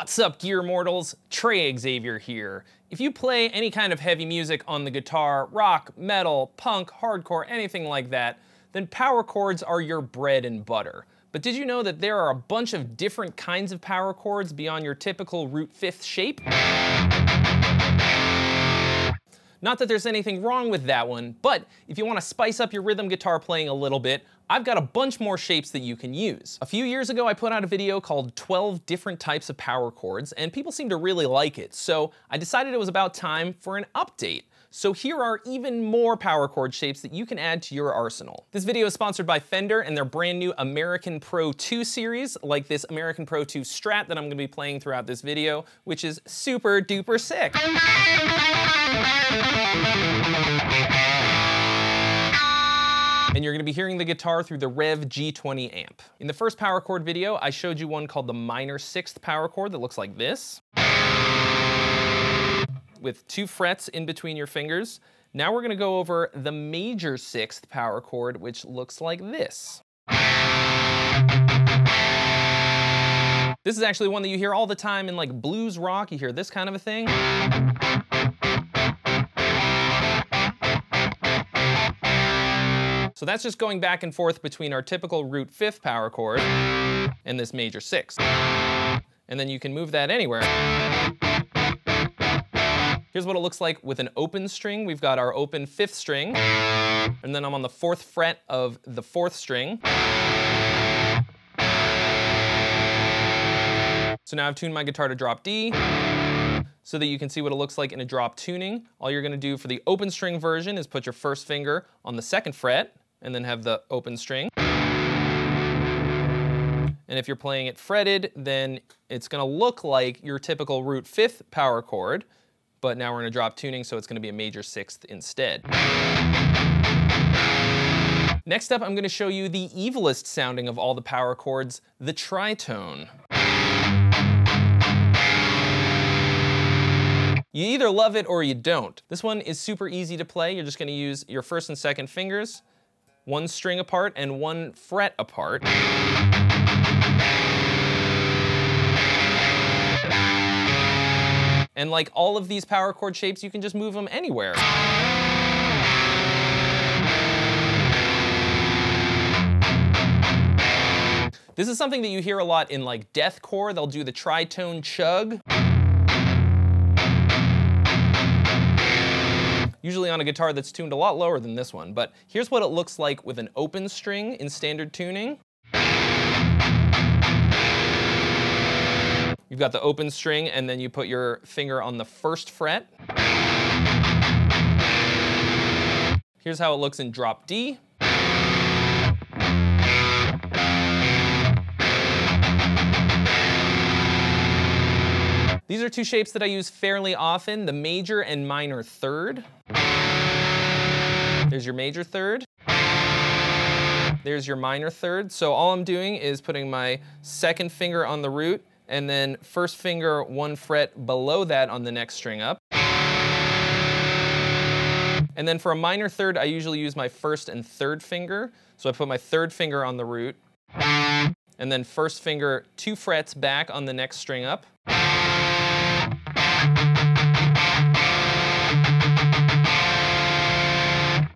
What's up, gear mortals? Trey Xavier here. If you play any kind of heavy music on the guitar, rock, metal, punk, hardcore, anything like that, then power chords are your bread and butter. But did you know that there are a bunch of different kinds of power chords beyond your typical root fifth shape? Not that there's anything wrong with that one, but if you want to spice up your rhythm guitar playing a little bit, I've got a bunch more shapes that you can use. A few years ago, I put out a video called 12 different types of power chords, and people seem to really like it, so I decided it was about time for an update. So here are even more power chord shapes that you can add to your arsenal. This video is sponsored by Fender and their brand new American Pro 2 series, like this American Pro 2 Strat that I'm gonna be playing throughout this video, which is super duper sick. And you're gonna be hearing the guitar through the Rev G20 amp. In the first power chord video, I showed you one called the minor sixth power chord that looks like this, with 2 frets in between your fingers. Now we're gonna go over the major sixth power chord, which looks like this. This is actually one that you hear all the time in like blues rock. You hear this kind of a thing. So that's just going back and forth between our typical root fifth power chord and this major sixth. And then you can move that anywhere. Here's what it looks like with an open string. We've got our open fifth string, and then I'm on the 4th fret of the 4th string. So now I've tuned my guitar to drop D, so that you can see what it looks like in a drop tuning. All you're gonna do for the open string version is put your first finger on the 2nd fret, and then have the open string. And if you're playing it fretted, then it's gonna look like your typical root fifth power chord, but now we're in a drop tuning, so it's gonna be a major sixth instead. Next up, I'm gonna show you the evilest sounding of all the power chords, the tritone. You either love it or you don't. This one is super easy to play. You're just gonna use your 1st and 2nd fingers, 1 string apart and 1 fret apart. And like all of these power chord shapes, you can just move them anywhere. This is something that you hear a lot in like deathcore. They'll do the tritone chug. Usually on a guitar that's tuned a lot lower than this one, but here's what it looks like with an open string in standard tuning. You've got the open string, and then you put your finger on the 1st fret. Here's how it looks in drop D. These are 2 shapes that I use fairly often, the major and minor third. There's your major third. There's your minor third. So all I'm doing is putting my 2nd finger on the root, and then 1st finger 1 fret below that on the next string up. And then for a minor third, I usually use my 1st and 3rd finger. So I put my 3rd finger on the root, and then 1st finger 2 frets back on the next string up.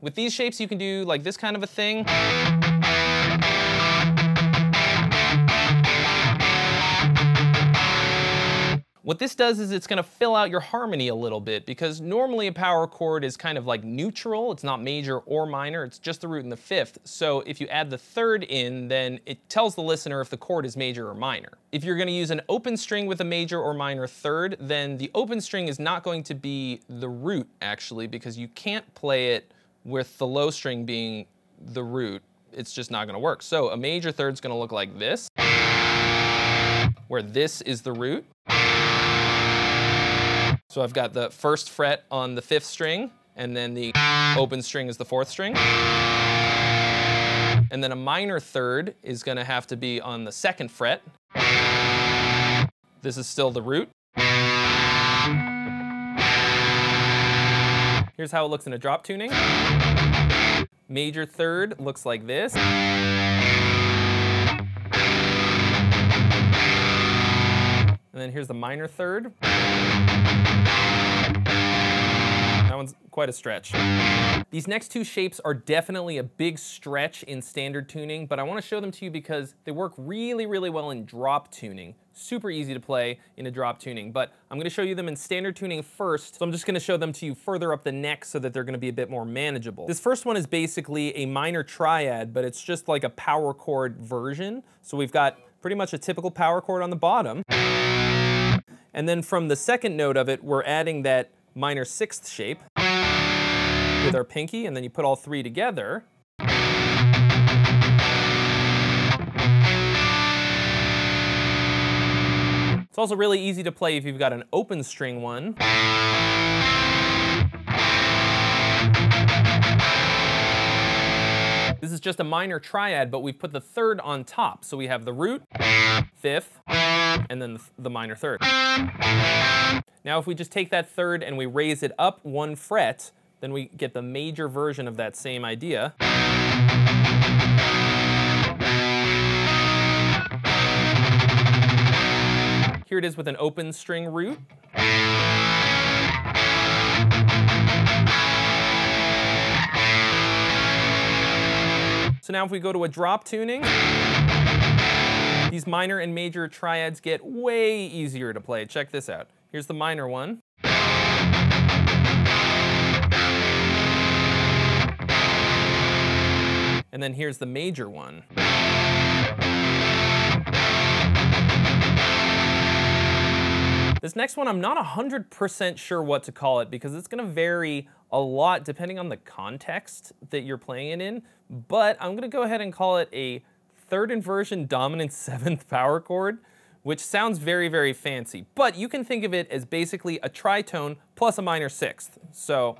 With these shapes, you can do like this kind of a thing. What this does is it's gonna fill out your harmony a little bit, because normally a power chord is kind of like neutral. It's not major or minor, it's just the root and the 5th. So if you add the 3rd in, then it tells the listener if the chord is major or minor. If you're gonna use an open string with a major or minor third, then the open string is not going to be the root, actually, because you can't play it with the low string being the root. It's just not gonna work. So a major third's gonna look like this, where this is the root. So I've got the 1st fret on the 5th string, and then the open string is the 4th string. And then a minor third is gonna have to be on the 2nd fret. This is still the root. Here's how it looks in a drop tuning. Major third looks like this. And then here's the minor third. That one's quite a stretch. These next two shapes are definitely a big stretch in standard tuning, but I want to show them to you because they work really, really well in drop tuning. Super easy to play in a drop tuning, but I'm going to show you them in standard tuning first. So I'm just going to show them to you further up the neck so that they're going to be a bit more manageable. This first one is basically a minor triad, but it's just like a power chord version. So we've got pretty much a typical power chord on the bottom. And then from the second note of it, we're adding that minor sixth shape with our pinky, and then you put all three together. It's also really easy to play if you've got an open string one. This is just a minor triad, but we've put the third on top. So we have the root, fifth, and then the minor third. Now if we just take that third and we raise it up one fret, then we get the major version of that same idea. Here it is with an open string root. So now if we go to a drop tuning, these minor and major triads get way easier to play. Check this out. Here's the minor one. And then here's the major one. This next one, I'm not 100% sure what to call it because it's going to vary a lot depending on the context that you're playing it in, but I'm going to go ahead and call it a third inversion dominant seventh power chord, which sounds very, very fancy, but you can think of it as basically a tritone plus a minor sixth. So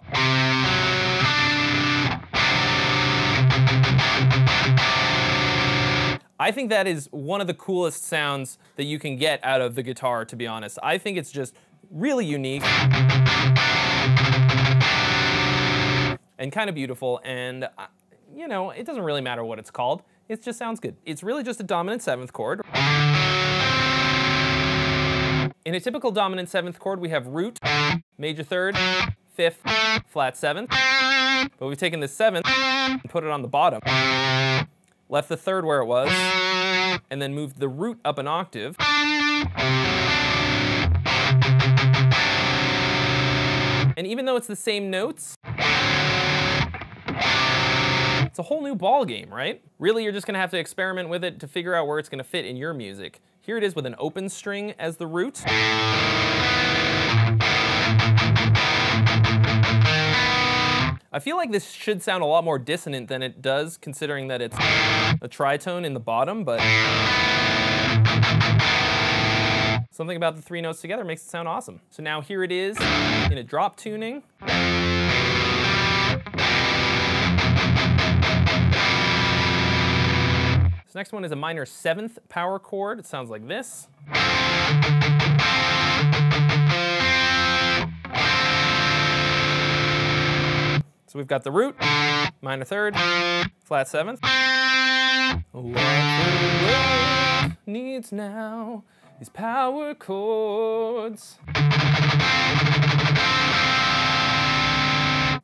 I think that is one of the coolest sounds that you can get out of the guitar, to be honest. I think it's just really unique and kind of beautiful, and you know, it doesn't really matter what it's called. It just sounds good. It's really just a dominant seventh chord. In a typical dominant seventh chord, we have root, major third, fifth, flat seventh, but we've taken this seventh and put it on the bottom. Left the third where it was, and then moved the root up an octave. And even though it's the same notes, it's a whole new ball game, right? Really, you're just gonna have to experiment with it to figure out where it's gonna fit in your music. Here it is with an open string as the root. I feel like this should sound a lot more dissonant than it does, considering that it's a tritone in the bottom, but something about the three notes together makes it sound awesome. So now here it is in a drop tuning. This next one is a minor seventh power chord. It sounds like this. So we've got the root, minor third, flat seventh. What the world needs now is power chords.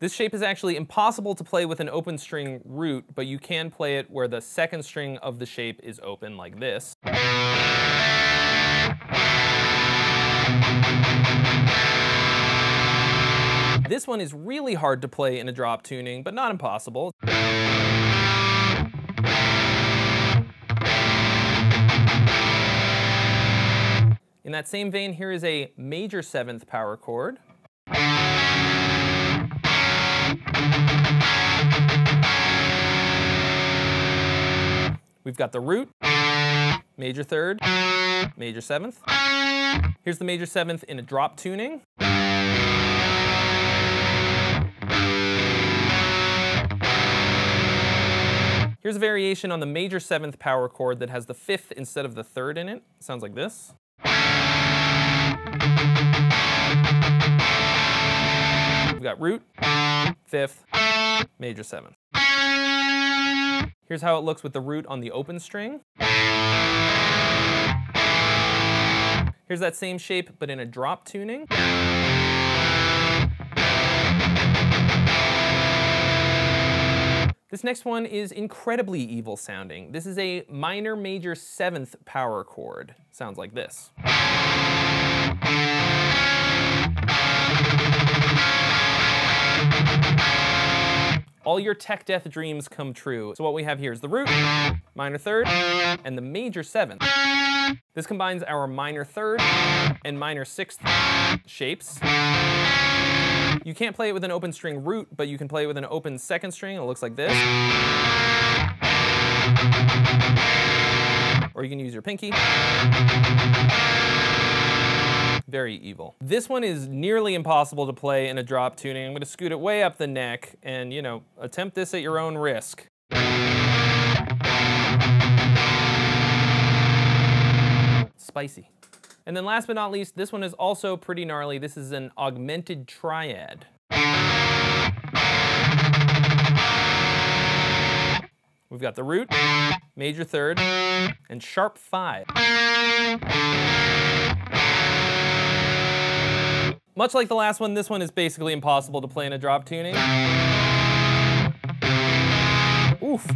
This shape is actually impossible to play with an open string root, but you can play it where the second string of the shape is open like this. This one is really hard to play in a drop tuning, but not impossible. In that same vein, here is a major seventh power chord. We've got the root, major third, major seventh. Here's the major seventh in a drop tuning. Here's a variation on the major seventh power chord that has the fifth instead of the third in it. Sounds like this. We've got root, fifth, major seventh. Here's how it looks with the root on the open string. Here's that same shape, but in a drop tuning. This next one is incredibly evil sounding. This is a minor major 7th power chord. Sounds like this. All your tech death dreams come true. So what we have here is the root, minor 3rd, and the major 7th. This combines our minor 3rd and minor 6th shapes. You can't play it with an open string root, but you can play it with an open 2nd string. It looks like this. Or you can use your pinky. Very evil. This one is nearly impossible to play in a drop tuning. I'm gonna scoot it way up the neck and, you know, attempt this at your own risk. Spicy. And then last but not least, this one is also pretty gnarly. This is an augmented triad. We've got the root, major 3rd, and sharp 5. Much like the last one, this one is basically impossible to play in a drop tuning. Oof.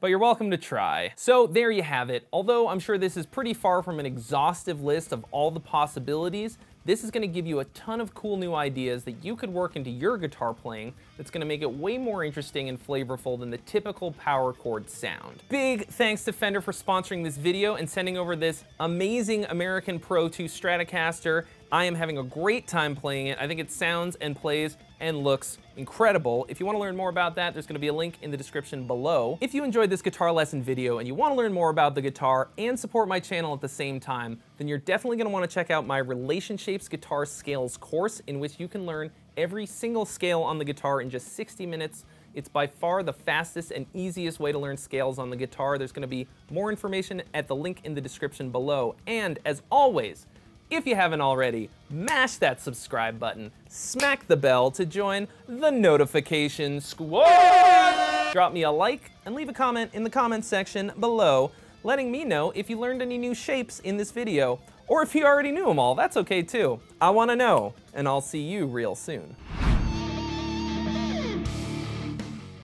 But you're welcome to try. So there you have it. Although I'm sure this is pretty far from an exhaustive list of all the possibilities, this is gonna give you a ton of cool new ideas that you could work into your guitar playing that's gonna make it way more interesting and flavorful than the typical power chord sound. Big thanks to Fender for sponsoring this video and sending over this amazing American Pro 2 Stratocaster. I am having a great time playing it. I think it sounds and plays and looks incredible. If you want to learn more about that, there's going to be a link in the description below. If you enjoyed this guitar lesson video and you want to learn more about the guitar and support my channel at the same time, then you're definitely going to want to check out my Relationshapes Guitar Scales course, in which you can learn every single scale on the guitar in just 60 minutes. It's by far the fastest and easiest way to learn scales on the guitar. There's going to be more information at the link in the description below. And as always, if you haven't already, mash that subscribe button, smack the bell to join the notification squad. Drop me a like and leave a comment in the comment section below, letting me know if you learned any new shapes in this video, or if you already knew them all, that's okay too. I want to know, and I'll see you real soon.